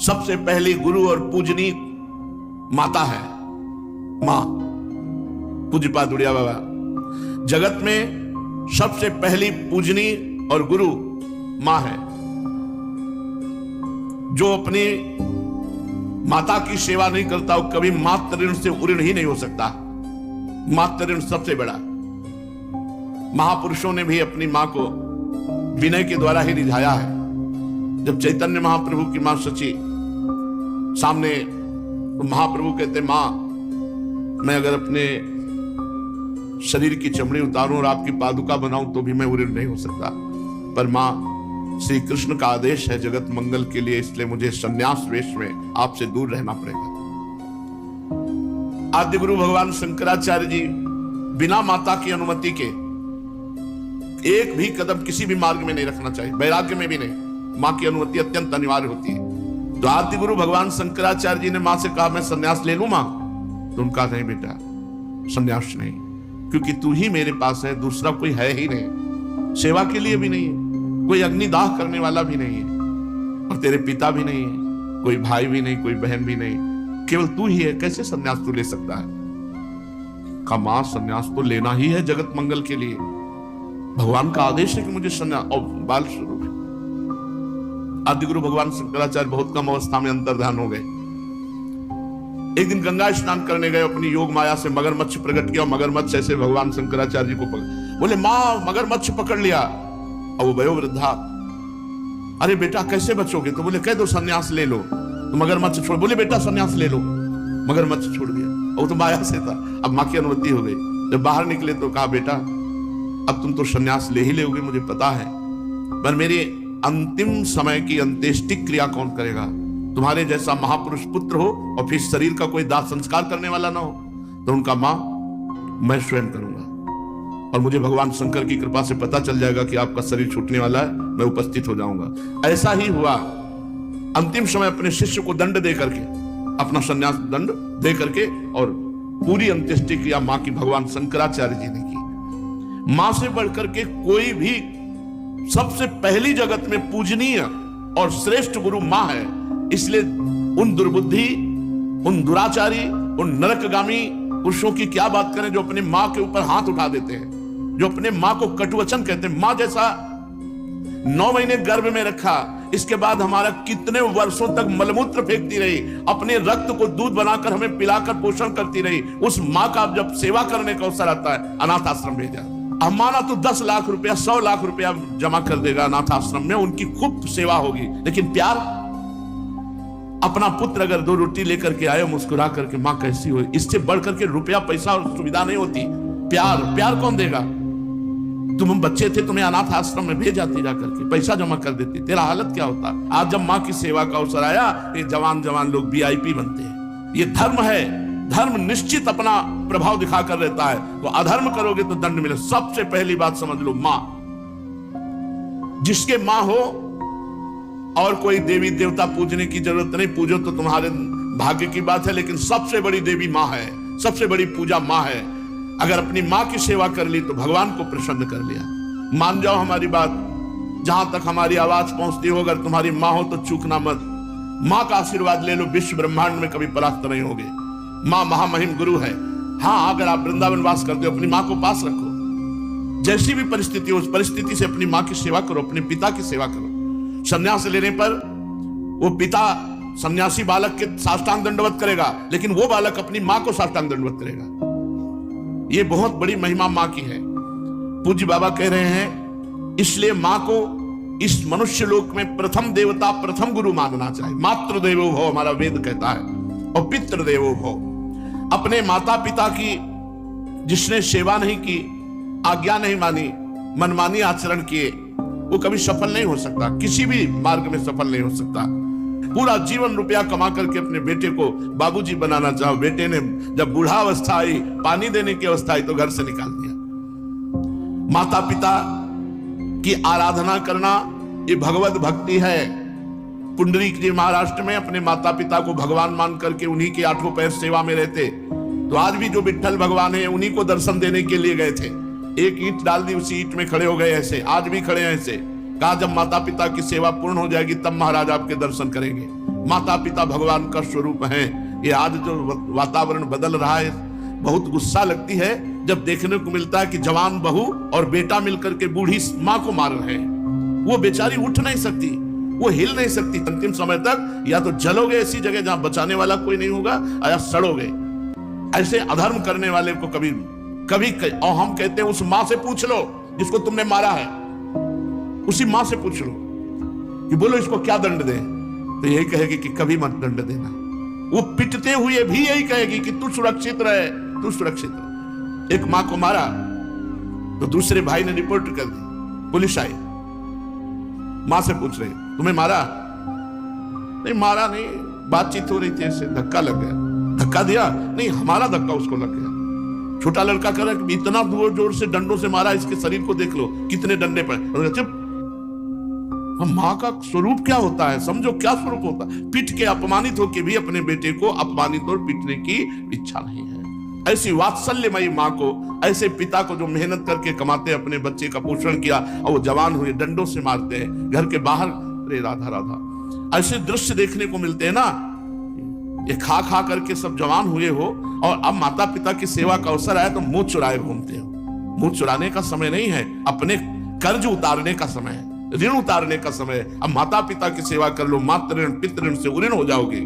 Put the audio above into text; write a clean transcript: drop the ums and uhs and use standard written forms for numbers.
सबसे पहली गुरु और पूजनी माता है, मां। पूज्यपाद उड़िया बाबा, जगत में सबसे पहली पूजनी और गुरु मां है। जो अपनी माता की सेवा नहीं करता वो कभी मातृ ऋण से उऋण ही नहीं हो सकता। मातृ ऋण सबसे बड़ा। महापुरुषों ने भी अपनी मां को विनय के द्वारा ही रिझाया है। जब चैतन्य महाप्रभु की मां सची सामने, तो महाप्रभु कहते, मां मैं अगर अपने शरीर की चमड़ी उतारूं और आपकी पादुका बनाऊं तो भी मैं उऋण नहीं हो सकता, पर मां श्री कृष्ण का आदेश है जगत मंगल के लिए, इसलिए मुझे संन्यास वेश में आपसे दूर रहना पड़ेगा। आद्य गुरु भगवान शंकराचार्य जी बिना माता की अनुमति के एक भी कदम किसी भी मार्ग में नहीं रखना चाहिए, वैराग्य में भी नहीं। मां की अनुमति अत्यंत अनिवार्य होती है। तो आद्य गुरु भगवान शंकराचार्य जी ने मां से कहा, मैं संन्यास ले लूं मां? तो उनका नहीं बेटा, संन्यास नहीं, क्योंकि तू ही मेरे पास है, दूसरा कोई है ही नहीं। सेवा के लिए भी नहीं है, कोई अग्निदाह करने वाला भी नहीं है, और तेरे पिता भी नहीं है, कोई भाई भी नहीं, कोई बहन भी नहीं, केवल तू ही है। कैसे संन्यास तू ले सकता है? का मां संन्यास तो लेना ही है जगत मंगल के लिए। भगवान का आदेश है कि मुझे संन्यास। और बाल स्वरूप आदि गुरु भगवान शंकराचार्य बहुत कम अवस्था में अंतर्धान हो गए। एक दिन गंगा स्नान करने गए, अपनी योग माया से मगरमच्छ प्रकट किया। मगरमच्छ ऐसे भगवान शंकराचार्य जी को पकड़, बोले मां मगरमच्छ पकड़ लिया। और वो वयोवृद्धा, अरे बेटा कैसे बचोगे? तो बोले कह दो संन्यास ले लो। तो मगरमच्छ छोड़, बोले बेटा संन्यास ले लो। मगरमच्छ छोड़ दिया। और वो तो माया से था। अब मां की अनुमति हो गई। जब बाहर निकले तो कहा, बेटा अब तुम तो संन्यास ले ही लोगे मुझे पता है, पर मेरे अंतिम समय की अंत्येष्टि क्रिया कौन करेगा? तुम्हारे जैसा महापुरुष पुत्र हो और फिर शरीर का कोई दाह संस्कार करने वाला ना हो। तो उनका मां, मैं स्वयं करूंगा, और मुझे भगवान शंकर की कृपा से पता चल जाएगा कि आपका शरीर छूटने वाला है, मैं उपस्थित हो जाऊंगा। ऐसा ही हुआ। अंतिम समय अपने शिष्य को दंड दे करके, अपना संन्यास दंड दे करके, और पूरी अंत्येष्टि क्रिया मां की भगवान शंकराचार्य जी ने की। मां से बढ़कर के कोई भी सबसे पहली जगत में पूजनीय और श्रेष्ठ गुरु मां है। इसलिए उन दुर्बुद्धि, उन दुराचारी, उन नरकगामी पुरुषों की क्या बात करें जो अपने मां के ऊपर हाथ उठा देते हैं, जो अपने मां को कटुवचन कहते हैं। मां जैसा 9 महीने गर्भ में रखा, इसके बाद हमारा कितने वर्षों तक मलमूत्र फेंकती रही, अपने रक्त को दूध बनाकर हमें पिलाकर पोषण करती रही। उस मां का जब सेवा करने का अवसर आता है, अनाथ आश्रम भेजा। अब माना तो 10 लाख रुपया, 100 लाख रुपया जमा कर देगा अनाथ आश्रम में, उनकी खूब सेवा होगी। लेकिन प्यार, अपना पुत्र अगर 2 रोटी लेकर के आए मुस्कुरा करके, मां कैसी हो, इससे बढ़कर के रुपया पैसा और सुविधा नहीं होती। प्यार, प्यार कौन देगा? तुम बच्चे थे, तुम्हें अनाथ आश्रम में भेज जाती, जाकर के पैसा जमा कर देती, तेरा हालत क्या होता? आज जब मां की सेवा का अवसर आया, ये जवान जवान लोग VIP बनते हैं। ये धर्म है। धर्म निश्चित अपना प्रभाव दिखाकर रहता है। तो अधर्म करोगे तो दंड मिले। सबसे पहली बात समझ लो, मां। जिसके मां हो, और कोई देवी देवता पूजने की जरूरत नहीं, पूजो तो तुम्हारे भाग्य की बात है, लेकिन सबसे बड़ी देवी मां है, सबसे बड़ी पूजा मां है। अगर अपनी मां की सेवा कर ली तो भगवान को प्रसन्न कर लिया। मान जाओ हमारी बात, जहां तक हमारी आवाज पहुंचती हो, अगर तुम्हारी मां हो तो चूकना मत। मां का आशीर्वाद ले लो, विश्व ब्रह्मांड में कभी परास्त नहीं होगे। मां महामहिम गुरु है। हाँ, अगर आप वृंदावन वास करते हो, अपनी मां को पास रखो। जैसी भी परिस्थिति हो, उस परिस्थिति से अपनी मां की सेवा करो, अपने पिता की सेवा करो। संन्यास लेने पर वो पिता सन्यासी बालक के साष्टांग दंडवत करेगा, लेकिन वो बालक अपनी मां को साष्टांग दंडवत करेगा। ये बहुत बड़ी महिमा मां की है। पूज्य बाबा कह रहे हैं, इसलिए मां को इस मनुष्य लोक में प्रथम देवता, प्रथम गुरु मानना चाहिए। मातृ देवो भव हमारा वेद कहता है, और पितृ देवो भव। अपने माता पिता की जिसने सेवा नहीं की, आज्ञा नहीं मानी, मनमानी आचरण किए, वो कभी सफल नहीं हो सकता, किसी भी मार्ग में सफल नहीं हो सकता। पूरा जीवन रुपया कमा करके अपने बेटे को बाबूजी बनाना चाहो, बेटे ने जब बूढ़ावस्था आई, पानी देने की अवस्था आई, तो घर से निकाल दिया। माता पिता की आराधना करना ये भगवत भक्ति है। पुंडरीक जी महाराष्ट्र में अपने माता पिता को भगवान मान करके उन्हीं के 8 पैर सेवा में रहते। तो आज भी जो विट्ठल भगवान है, उन्हीं को दर्शन देने के लिए गए थे। एक ईंट डाल दी, उसी ईंट में खड़े हो गए। ऐसे आज भी खड़े हैं। ऐसे कहा, जब माता पिता की सेवा पूर्ण हो जाएगी तब महाराज आपके दर्शन करेंगे। माता पिता भगवान का स्वरूप है। ये आज जो वातावरण बदल रहा है, बहुत गुस्सा लगती है जब देखने को मिलता है कि जवान बहू और बेटा मिलकर के बूढ़ी मां को मार रहे हैं। वो बेचारी उठ नहीं सकती, वो हिल नहीं सकती। अंतिम समय तक या तो जलोगे ऐसी जगह जहां बचाने वाला कोई नहीं होगा, या सड़ोगे। ऐसे अधर्म करने वाले को कभी कभी और हम कहते हैं उस मां से पूछ लो जिसको तुमने मारा है, उसी मां से पूछ लो कि बोलो इसको क्या दंड दें, तो यही कहेगी कि कभी मत दंड देना। वो पिटते हुए भी यही कहेगी कि तू सुरक्षित रहे, तू सुरक्षित रहे। एक मां को मारा तो दूसरे भाई ने रिपोर्ट कर दी, पुलिस आई, मां से पूछ रही तुम्हें मारा? नहीं मारा नहीं, बातचीत हो रही थी, ऐसे धक्का लग गया। धक्का दिया? नहीं, हमारा धक्का उसको लग गया। छोटा लड़का कह रहा है कि इतना जोर से डंडों से मारा, इसके शरीर को देख लो कितने डंडे पड़े। चुप। मां का स्वरूप क्या होता है, समझो क्या स्वरूप होता है। पीट के अपमानित होकर भी अपने बेटे को अपमानित और पीटने की इच्छा नहीं है। ऐसी वात्सल्यमयी मां को, ऐसे पिता को जो मेहनत करके कमाते अपने बच्चे का पोषण किया और वो जवान हुए डंडों से मारते हैं घर के बाहर। अरे राधा राधा, ऐसे दृश्य देखने को मिलते हैं ना। ये खा खा करके सब जवान हुए हो और अब माता पिता की सेवा का अवसर आया तो मुंह चुराए घूमते हो। मुंह चुराने का समय नहीं है, अपने कर्ज उतारने का समय है, ऋण उतारने का समय है। अब माता पिता की सेवा कर लो, मातृ ऋण पितृ ऋण से उऋण हो जाओगे।